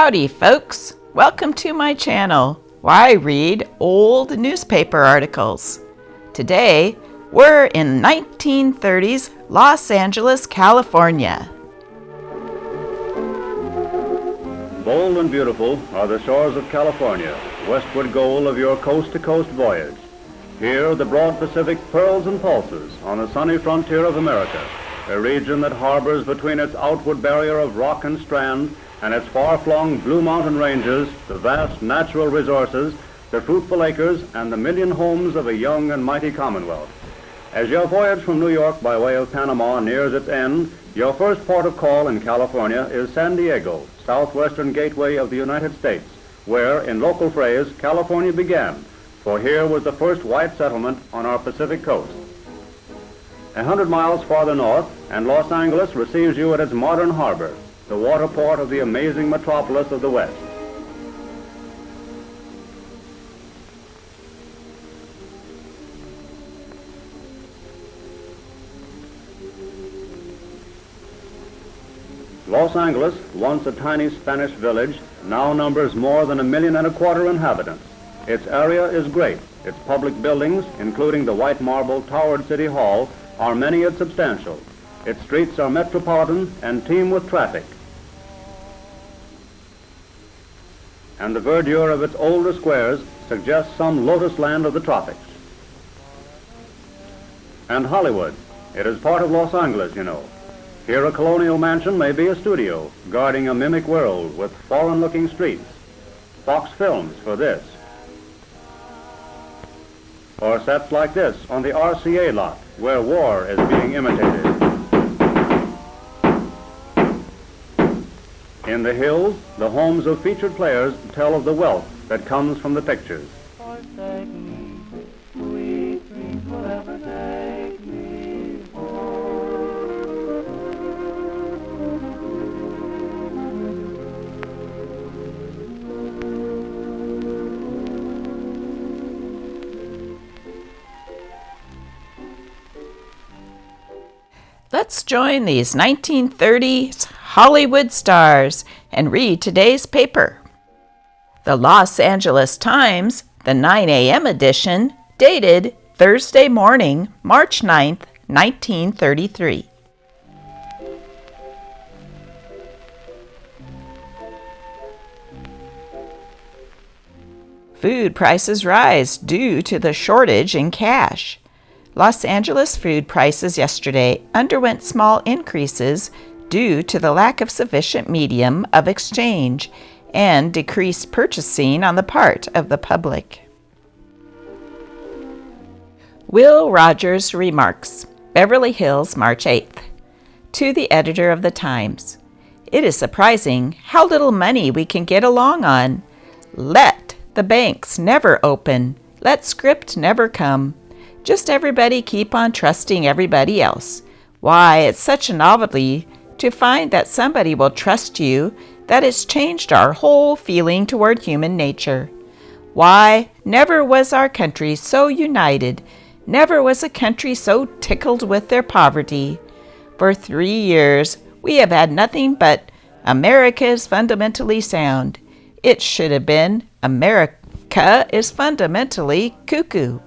Howdy folks, welcome to my channel where I read old newspaper articles. Today we're in 1930s Los Angeles, California. Bold and beautiful are the shores of California, westward goal of your coast-to-coast voyage. Here the broad Pacific purls and pulses on the sunny frontier of America, a region that harbors between its outward barrier of rock and strand and its far-flung blue mountain ranges the vast natural resources, the fruitful acres, and the million homes of a young and mighty commonwealth. As your voyage from New York by way of Panama nears its end, your first port of call in California is San Diego, southwestern gateway of the United States, where, in local phrase, California began, for here was the first white settlement on our Pacific coast. 100 miles farther north, and Los Angeles receives you at its modern harbor, the water port of the amazing metropolis of the West. Los Angeles, once a tiny Spanish village, now numbers more than 1.25 million inhabitants. Its area is great. Its public buildings, including the white marble towered City Hall, are many and substantial. Its streets are metropolitan and teem with traffic. And the verdure of its older squares suggests some lotus land of the tropics. And Hollywood, it is part of Los Angeles, you know. Here a colonial mansion may be a studio, guarding a mimic world with foreign-looking streets. Fox Films for this. Or sets like this on the RCA lot, where war is being imitated. In the hills, the homes of featured players tell of the wealth that comes from the pictures. Let's join these 1930s Hollywood stars and read today's paper. The Los Angeles Times, the 9 a.m. edition, dated Thursday morning, March 9th, 1933. Food prices rise due to the shortage in cash. Los Angeles food prices yesterday underwent small increases due to the lack of sufficient medium of exchange and decreased purchasing on the part of the public. Will Rogers remarks, Beverly Hills, March 8th. To the editor of the Times, it is surprising how little money we can get along on. Let the banks never open. Let script never come. Just everybody keep on trusting everybody else. Why, it's such a novelty to find that somebody will trust you that it's changed our whole feeling toward human nature. Why, never was our country so united, never was a country so tickled with their poverty. For 3 years, we have had nothing but America is fundamentally sound. It should have been America is fundamentally cuckoo.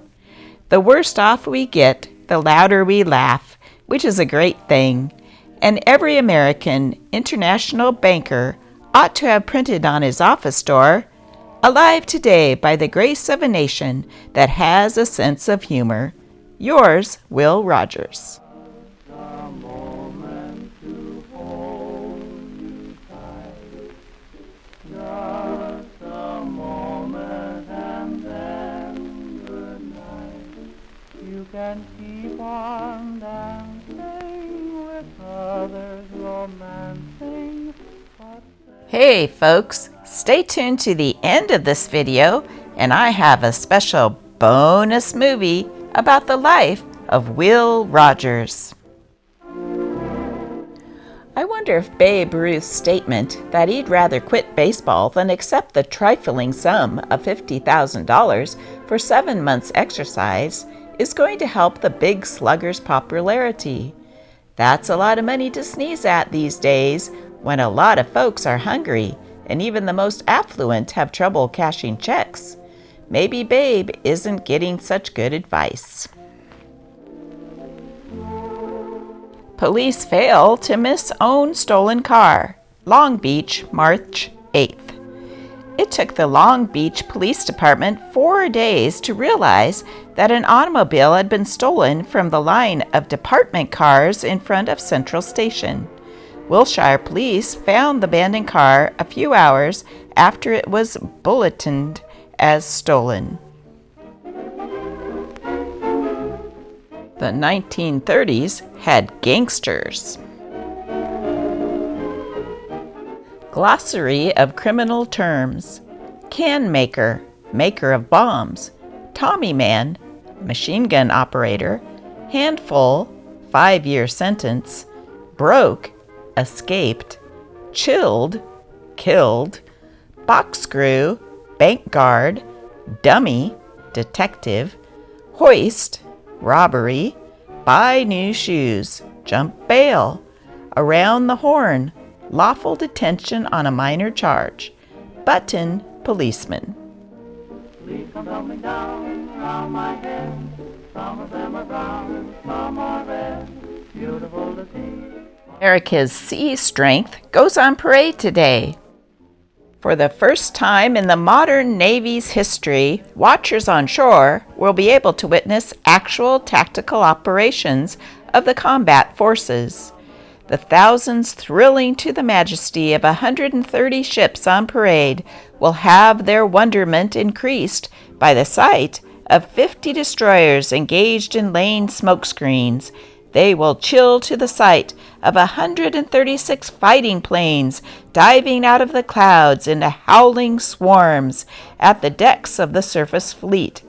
The worse off we get, the louder we laugh, which is a great thing. And every American international banker ought to have printed on his office door, "Alive today by the grace of a nation that has a sense of humor." Yours, Will Rogers. Can keep on dancing with others, romancing. Hey folks, stay tuned to the end of this video and I have a special bonus movie about the life of Will Rogers. I wonder if Babe Ruth's statement that he'd rather quit baseball than accept the trifling sum of $50,000 for 7 months' exercise is going to help the big slugger's popularity. That's a lot of money to sneeze at these days when a lot of folks are hungry and even the most affluent have trouble cashing checks. Maybe Babe isn't getting such good advice. Police fail to miss own stolen car. Long Beach, March 8th. It took the Long Beach Police Department 4 days to realize that an automobile had been stolen from the line of department cars in front of Central Station. Wilshire Police found the abandoned car a few hours after it was bulletined as stolen. The 1930s had gangsters. Glossary of criminal terms: can maker, maker of bombs; Tommy man, machine gun operator; handful, 5-year sentence; broke, escaped; chilled, killed; box screw, bank guard; dummy, detective; hoist, robbery; buy new shoes; jump bail; around the horn, lawful detention on a minor charge; button, policeman. Leaves come tumbling down around my head. Some of them are brown, some are red. Beautiful to see. America's sea strength goes on parade today. For the first time in the modern Navy's history, watchers on shore will be able to witness actual tactical operations of the combat forces. The thousands thrilling to the majesty of 130 ships on parade will have their wonderment increased by the sight of 50 destroyers engaged in laying smokescreens. They will chill to the sight of 136 fighting planes diving out of the clouds into howling swarms at the decks of the surface fleet.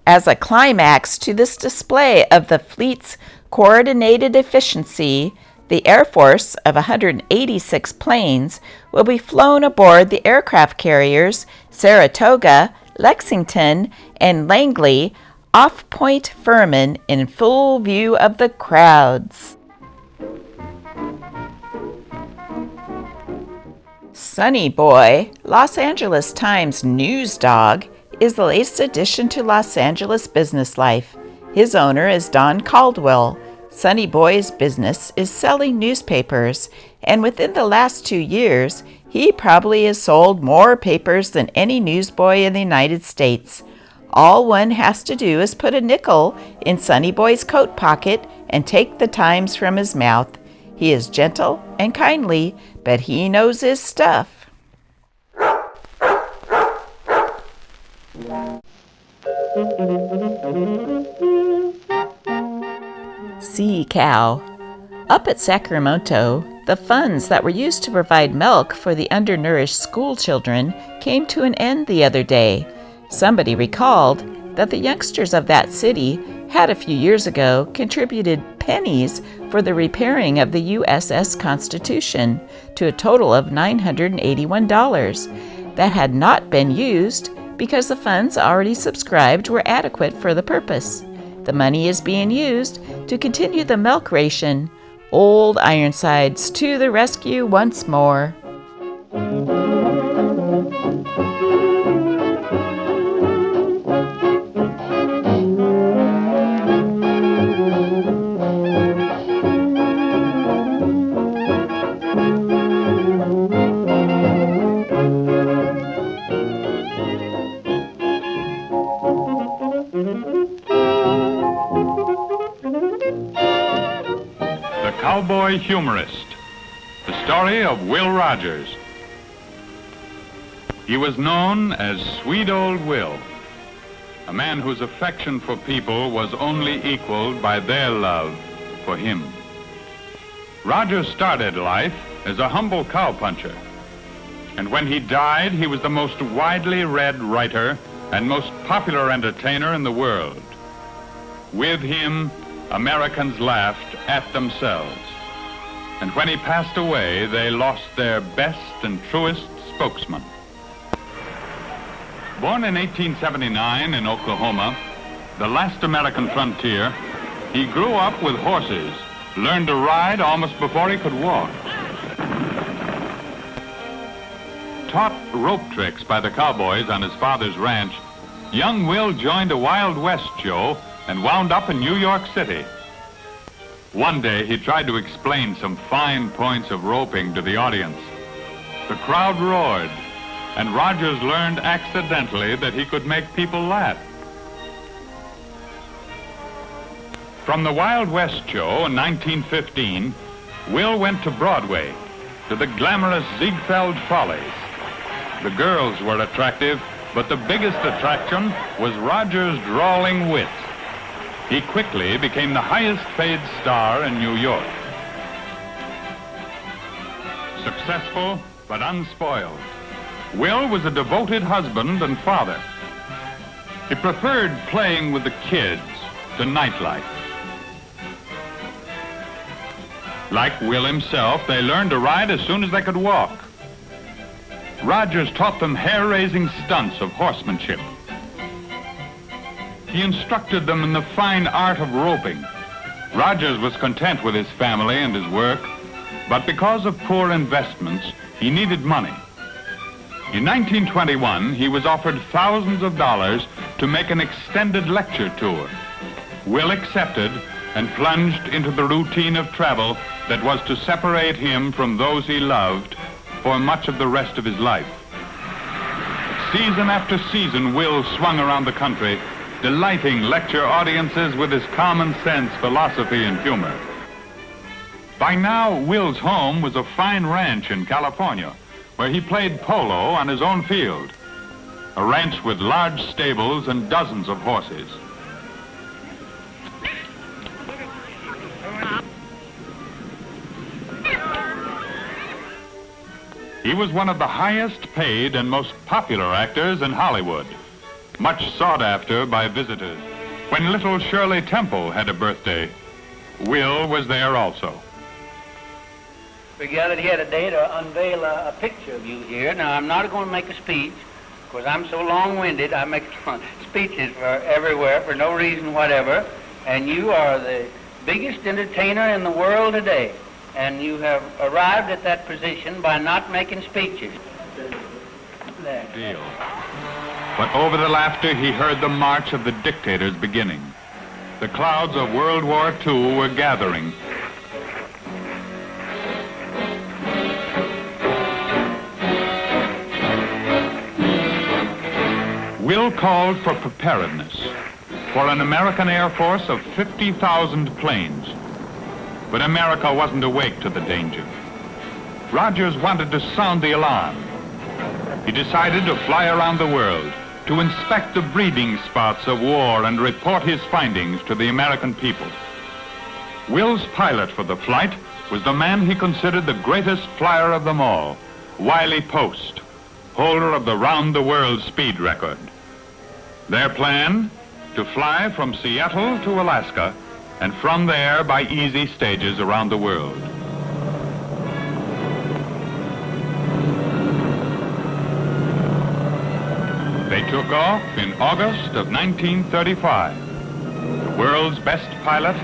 As a climax to this display of the fleet's coordinated efficiency, the Air Force of 186 planes will be flown aboard the aircraft carriers Saratoga, Lexington, and Langley off Point Furman in full view of the crowds. Sonny Boy, Los Angeles Times news dog, is the latest addition to Los Angeles business life. His owner is Don Caldwell. Sonny Boy's business is selling newspapers, and within the last 2 years, he probably has sold more papers than any newsboy in the United States. All one has to do is put a nickel in Sonny Boy's coat pocket and take the Times from his mouth. He is gentle and kindly, but he knows his stuff. Sea cow. Up at Sacramento, the funds that were used to provide milk for the undernourished school children came to an end the other day. Somebody recalled that the youngsters of that city had a few years ago contributed pennies for the repairing of the USS Constitution to a total of $981 that had not been used because the funds already subscribed were adequate for the purpose. The money is being used to continue the milk ration. Old Ironsides to the rescue once more. Cowboy Humorist, the story of Will Rogers. He was known as Sweet Old Will, a man whose affection for people was only equaled by their love for him. Rogers started life as a humble cowpuncher, and when he died, he was the most widely read writer and most popular entertainer in the world. With him, Americans laughed at themselves. And when he passed away, they lost their best and truest spokesman. Born in 1879 in Oklahoma, the last American frontier, he grew up with horses, learned to ride almost before he could walk. taught rope tricks by the cowboys on his father's ranch, young Will joined a Wild West show and wound up in New York City. One day, he tried to explain some fine points of roping to the audience. The crowd roared, and Rogers learned accidentally that he could make people laugh. From the Wild West show in 1915, Will went to Broadway, to the glamorous Ziegfeld Follies. The girls were attractive, but the biggest attraction was Rogers' drawling wit. He quickly became the highest paid star in New York. Successful, but unspoiled, Will was a devoted husband and father. He preferred playing with the kids to nightlife. Like Will himself, they learned to ride as soon as they could walk. Rogers taught them hair-raising stunts of horsemanship. He instructed them in the fine art of roping. Rogers was content with his family and his work, but because of poor investments, he needed money. In 1921, he was offered thousands of dollars to make an extended lecture tour. Will accepted and plunged into the routine of travel that was to separate him from those he loved for much of the rest of his life. Season after season, Will swung around the country, delighting lecture audiences with his common sense, philosophy, and humor. By now, Will's home was a fine ranch in California, where he played polo on his own field, a ranch with large stables and dozens of horses. He was one of the highest paid and most popular actors in Hollywood, much sought after by visitors. When little Shirley Temple had a birthday, Will was there also. We gathered here today to unveil a picture of you here. Now, I'm not going to make a speech, because I'm so long-winded. I make speeches for everywhere for no reason whatever. And you are the biggest entertainer in the world today. And you have arrived at that position by not making speeches. Deal. But over the laughter, he heard the march of the dictators beginning. The clouds of World War II were gathering. Will called for preparedness, for an American Air Force of 50,000 planes. But America wasn't awake to the danger. Rogers wanted to sound the alarm. He decided to fly around the world, to inspect the breeding spots of war and report his findings to the American people. Will's pilot for the flight was the man he considered the greatest flyer of them all, Wiley Post, holder of the round-the-world speed record. Their plan? To fly from Seattle to Alaska, and from there by easy stages around the world. They took off in August of 1935. The world's best pilot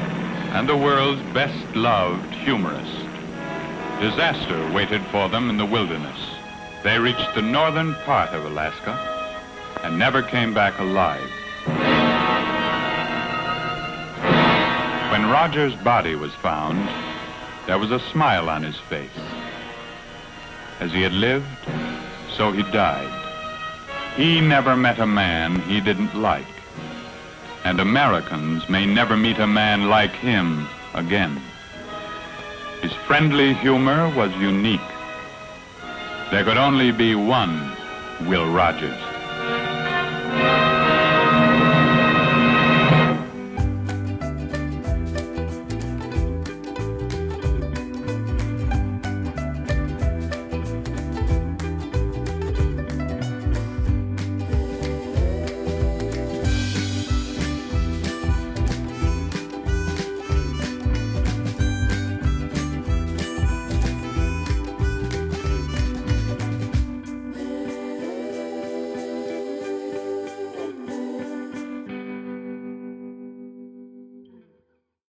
and the world's best loved humorist. Disaster waited for them in the wilderness. They reached the northern part of Alaska and never came back alive. When Rogers' body was found, there was a smile on his face. As he had lived, so he died. He never met a man he didn't like, and Americans may never meet a man like him again. His friendly humor was unique. There could only be one Will Rogers.